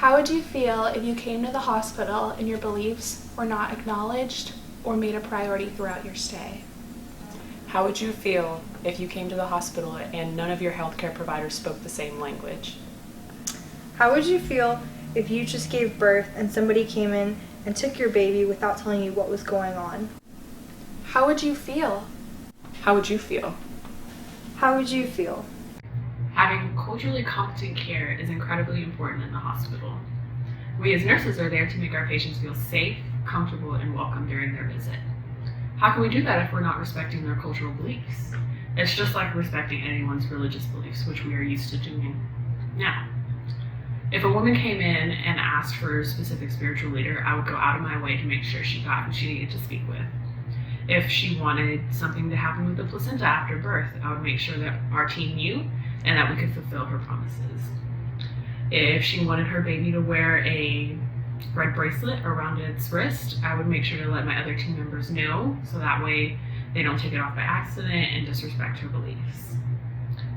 How would you feel if you came to the hospital and your beliefs were not acknowledged or made a priority throughout your stay? How would you feel if you came to the hospital and none of your healthcare providers spoke the same language? How would you feel if you just gave birth and somebody came in and took your baby without telling you what was going on? How would you feel? How would you feel? How would you feel? Having culturally competent care is incredibly important in the hospital. We as nurses are there to make our patients feel safe, comfortable, and welcome during their visit. How can we do that if we're not respecting their cultural beliefs? It's just like respecting anyone's religious beliefs, which we are used to doing now. If a woman came in and asked for a specific spiritual leader, I would go out of my way to make sure she got who she needed to speak with. If she wanted something to happen with the placenta after birth, I would make sure that our team knew and that we could fulfill her promises. If she wanted her baby to wear a red bracelet around its wrist, I would make sure to let my other team members know so that way they don't take it off by accident and disrespect her beliefs.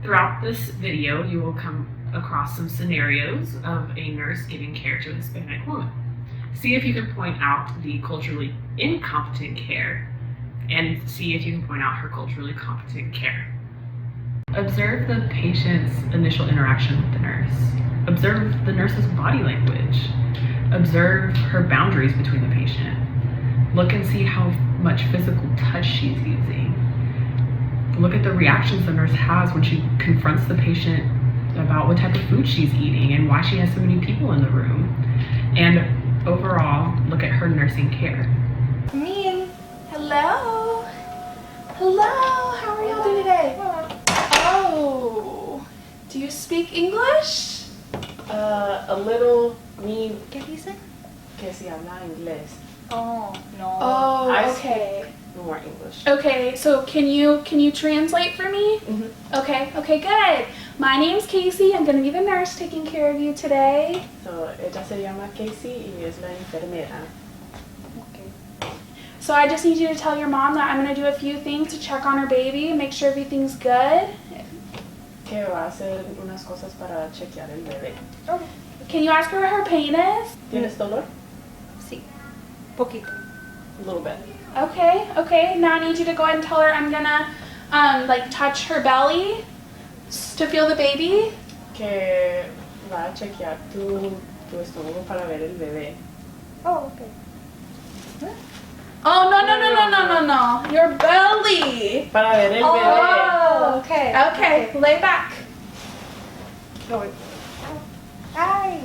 Throughout this video, you will come across some scenarios of a nurse giving care to a Hispanic woman. See if you can point out the culturally incompetent care and see if you can point out her culturally competent care. Observe the patient's initial interaction with the nurse. Observe the nurse's body language. Observe her boundaries between the patient. Look and see how much physical touch she's using. Look at the reactions the nurse has when she confronts the patient about what type of food she's eating and why she has so many people in the room. And overall, look at her nursing care. Hello? Hello, how are y'all doing today? Oh, do you speak English? A little. Me ¿Qué dice? que si habla inglés. Oh, no. Oh, I okay. speak more English. Okay, so can you translate for me? Mm-hmm. Okay, good. My name's Casey. I'm gonna be the nurse taking care of you today. So, ella se llama Casey y es la enfermera. So I just need you to tell your mom that I'm gonna do a few things to check on her baby, make sure everything's good. Que va a hacer unas cosas para chequear el bebé. Okay. Can you ask her what her pain is? ¿Tienes dolor? Sí. Poquito. A little bit. Okay. Now I need you to go ahead and tell her I'm gonna touch her belly to feel the baby. Que va a chequear tu estómago para ver el bebé. Oh, okay. Oh, no. Your belly. Para ver el bebé. Oh, okay. Okay, lay back. No, wait. Ay,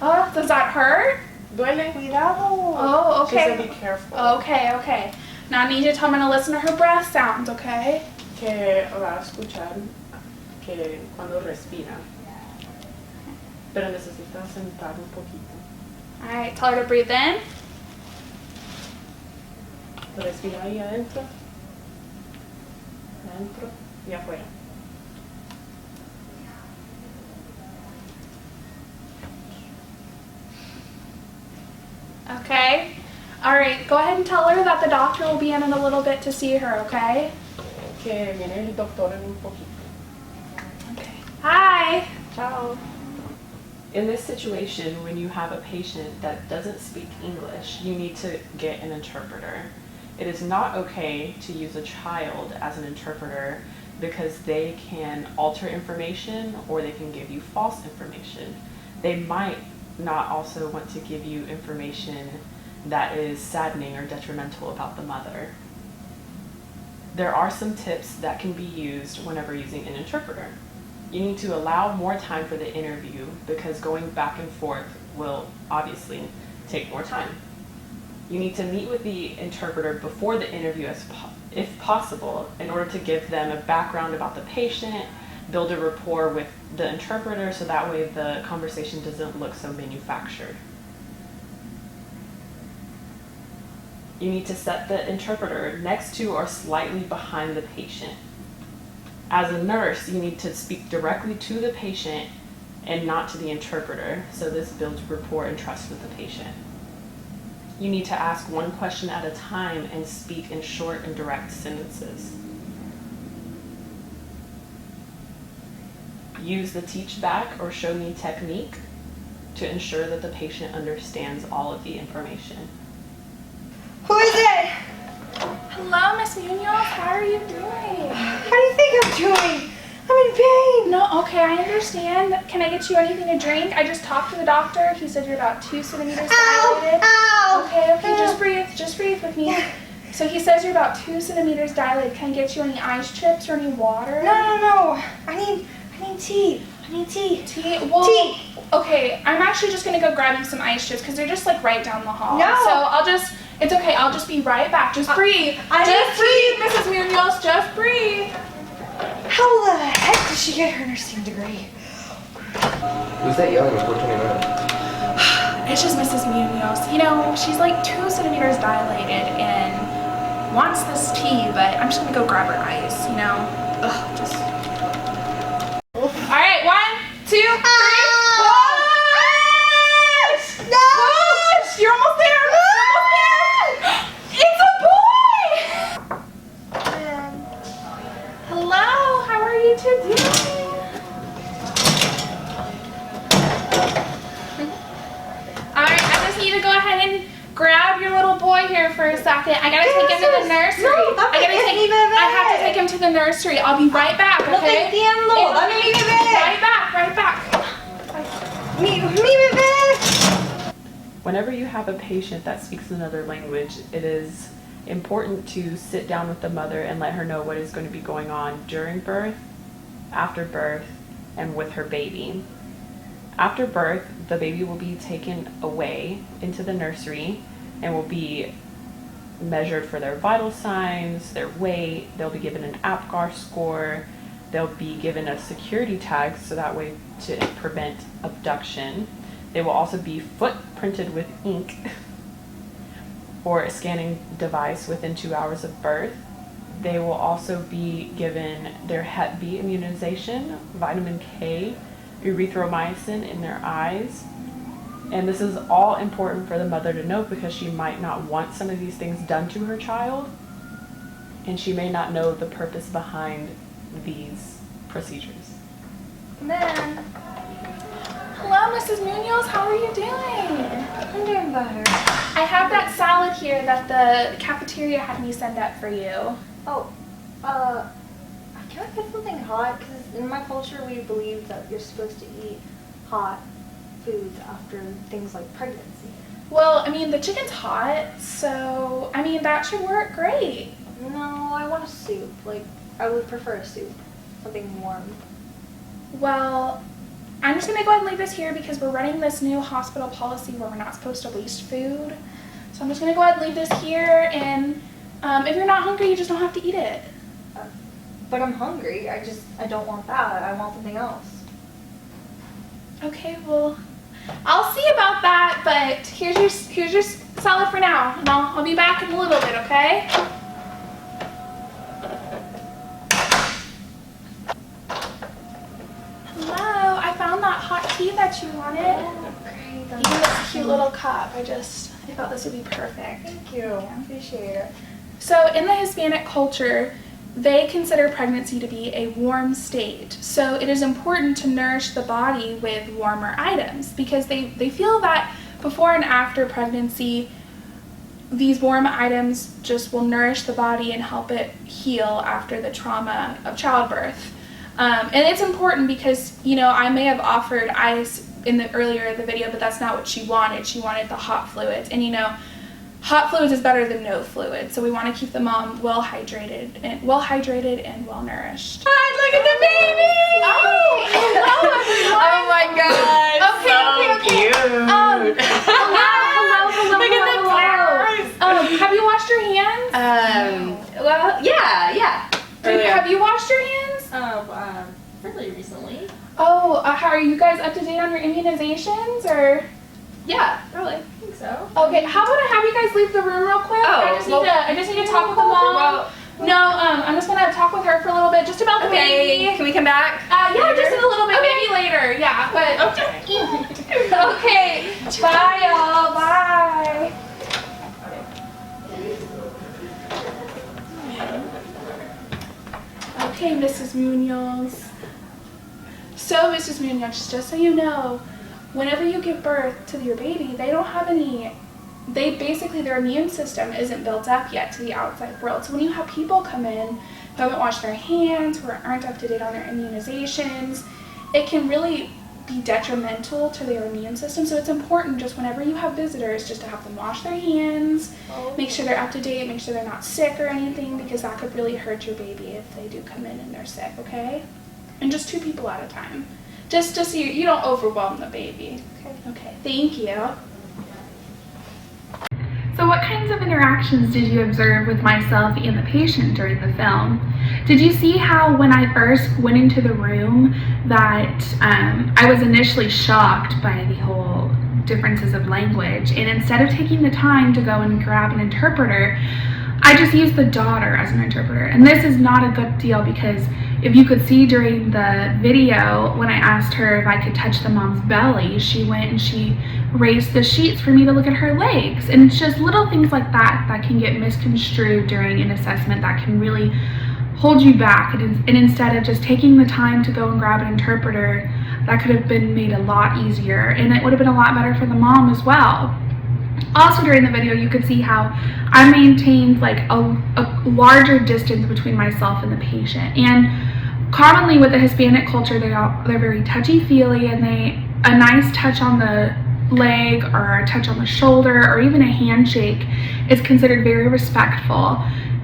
Oh, does that hurt? Duele. cuidado. Oh, She said okay. be careful. Okay. Now I need you to tell me to listen to her breath sounds, okay? Que va a escuchar que cuando respira. Pero necesita sentar un poquito. Alright, tell her to breathe in. Respira ahí adentro. Adentro y afuera. Okay. Alright, go ahead and tell her that the doctor will be in a little bit to see her, okay? Que viene el doctor en un poquito. Okay. Hi. Ciao. In this situation, when you have a patient that doesn't speak English, you need to get an interpreter. It is not okay to use a child as an interpreter because they can alter information or they can give you false information. They might not also want to give you information that is saddening or detrimental about the mother. There are some tips that can be used whenever using an interpreter. You need to allow more time for the interview because going back and forth will obviously take more time. You need to meet with the interpreter before the interview if possible in order to give them a background about the patient, build a rapport with the interpreter so that way the conversation doesn't look so manufactured. You need to set the interpreter next to or slightly behind the patient. As a nurse, you need to speak directly to the patient and not to the interpreter, so this builds rapport and trust with the patient. You need to ask one question at a time and speak in short and direct sentences. Use the teach back or show me technique to ensure that the patient understands all of the information. Who is it? Hello, Miss Munoz. How are you doing? How do you think I'm doing? I'm in pain. No, okay, I understand. Can I get you anything to drink? I just talked to the doctor. He said you're about 2 centimeters dilated. Ow! Okay, just breathe with me. So he says you're about 2 centimeters dilated. Can I get you any ice chips or any water? No. I need tea. Tea? Well, Tea. Okay, I'm actually just gonna go grab you some ice chips because they're just like right down the hall. No. So it's okay, I'll just be right back. Just breathe. Just breathe, Mrs. Munoz, just breathe. How the heck did she get her nursing degree? Who's that yelling before turning around? It's just Mrs. Munoz. You know, she's like 2 centimeters dilated and wants this tea, but I'm just gonna go grab her ice, you know? Ugh, just. All right, 1, 2, 3. Push! No! Push! You're almost there! It's a boy! Hello, how are you two doing? Alright, I just need to go ahead and grab your little boy here for a second. I gotta take him to the nursery. I have to take him to the nursery. I'll be right back, okay? Right back. Whenever you have a patient that speaks another language, it is important to sit down with the mother and let her know what is going to be going on during birth, after birth, and with her baby. After birth, the baby will be taken away into the nursery and will be measured for their vital signs, their weight. They'll be given an APGAR score. They'll be given a security tag so that way to prevent abduction. They will also be footprinted with ink or a scanning device within 2 hours of birth. They will also be given their Hep B immunization, vitamin K, erythromycin in their eyes. And this is all important for the mother to know because she might not want some of these things done to her child, and she may not know the purpose behind these procedures. Man, Hello, Mrs. Munoz, how are you doing? I'm doing better. I have that salad here that the cafeteria had me send up for you. Oh, can I get something hot? Because in my culture, we believe that you're supposed to eat hot foods after things like pregnancy. Well, I mean, the chicken's hot, so, I mean, that should work great. No, I want a soup. Like, I would prefer a soup. Something warm. Well, I'm just gonna go ahead and leave this here because we're running this new hospital policy where we're not supposed to waste food. So I'm just gonna go ahead and leave this here, and if you're not hungry, you just don't have to eat it. But I'm hungry. I don't want that. I want something else. Okay, well, I'll see about that, but here's your salad for now, and I'll be back in a little bit, okay? Hello, I found that hot tea that you wanted. Great. Even this cute little cup. I thought this would be perfect. Thank you. Appreciate it. So in the Hispanic culture, they consider pregnancy to be a warm state. So it is important to nourish the body with warmer items because they feel that before and after pregnancy, these warm items just will nourish the body and help it heal after the trauma of childbirth. And it's important because, you know, I may have offered ice in the earlier the video, but that's not what she wanted. She wanted the hot fluids. And, you know, hot fluids is better than no fluids, so we want to keep the mom well hydrated and well nourished. Hi, look at the baby! Oh, hello everyone! Oh my god! Okay. Hello. Look at the tears! Have you washed your hands? Well, yeah. Have you washed your hands? Fairly recently. Oh, how are you guys up to date on your immunizations or? Yeah, probably. I think so. Okay, how about I have you guys leave the room real quick? I just need to talk with the mom. Well, No, I'm just gonna talk with her for a little bit, just about the baby. Can we come back? Yeah, just in a little bit, maybe later. Yeah, but okay. Bye, y'all. Bye. Okay, Mrs. Munoz. So, Mrs. Munoz, just so you know, whenever you give birth to your baby, they don't have any, their immune system isn't built up yet to the outside world. So when you have people come in who haven't washed their hands, who aren't up to date on their immunizations, it can really be detrimental to their immune system. So it's important just whenever you have visitors just to have them wash their hands, make sure they're up to date, make sure they're not sick or anything, because that could really hurt your baby if they do come in and they're sick, okay? And just 2 people at a time. Just so you don't overwhelm the baby. Okay, thank you. So what kinds of interactions did you observe with myself and the patient during the film? Did you see how when I first went into the room that I was initially shocked by the whole differences of language, and instead of taking the time to go and grab an interpreter, I just used the daughter as an interpreter. And this is not a good deal, because if you could see during the video, when I asked her if I could touch the mom's belly, she went and she raised the sheets for me to look at her legs. And it's just little things like that that can get misconstrued during an assessment that can really hold you back. And instead of just taking the time to go and grab an interpreter, that could have been made a lot easier, and it would have been a lot better for the mom as well. Also during the video, you could see how I maintained like a larger distance between myself and the patient. And commonly with the Hispanic culture, they're very touchy-feely, and a nice touch on the leg or a touch on the shoulder or even a handshake is considered very respectful,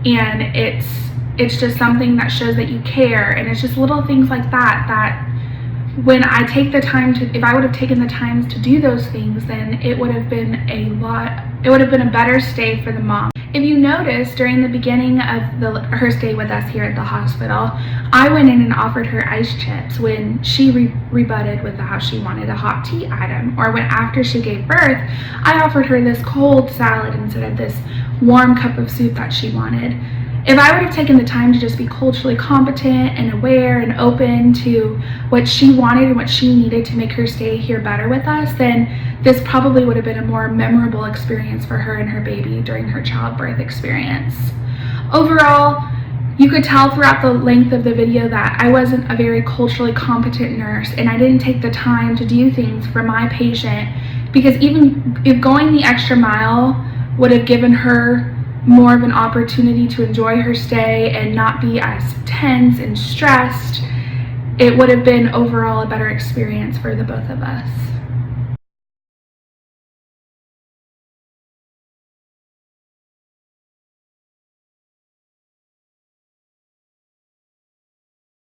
and it's just something that shows that you care. And it's just little things like that when I take the time to, if I would have taken the time to do those things, then it would have been a better stay for the mom. If you notice, during the beginning of her stay with us here at the hospital, I went in and offered her ice chips when she rebutted with how she wanted a hot tea item. Or when after she gave birth, I offered her this cold salad instead of this warm cup of soup that she wanted. If I would have taken the time to just be culturally competent and aware and open to what she wanted and what she needed to make her stay here better with us, then this probably would have been a more memorable experience for her and her baby during her childbirth experience. Overall, you could tell throughout the length of the video that I wasn't a very culturally competent nurse, and I didn't take the time to do things for my patient, because even if going the extra mile would have given her more of an opportunity to enjoy her stay and not be as tense and stressed, it would have been overall a better experience for the both of us.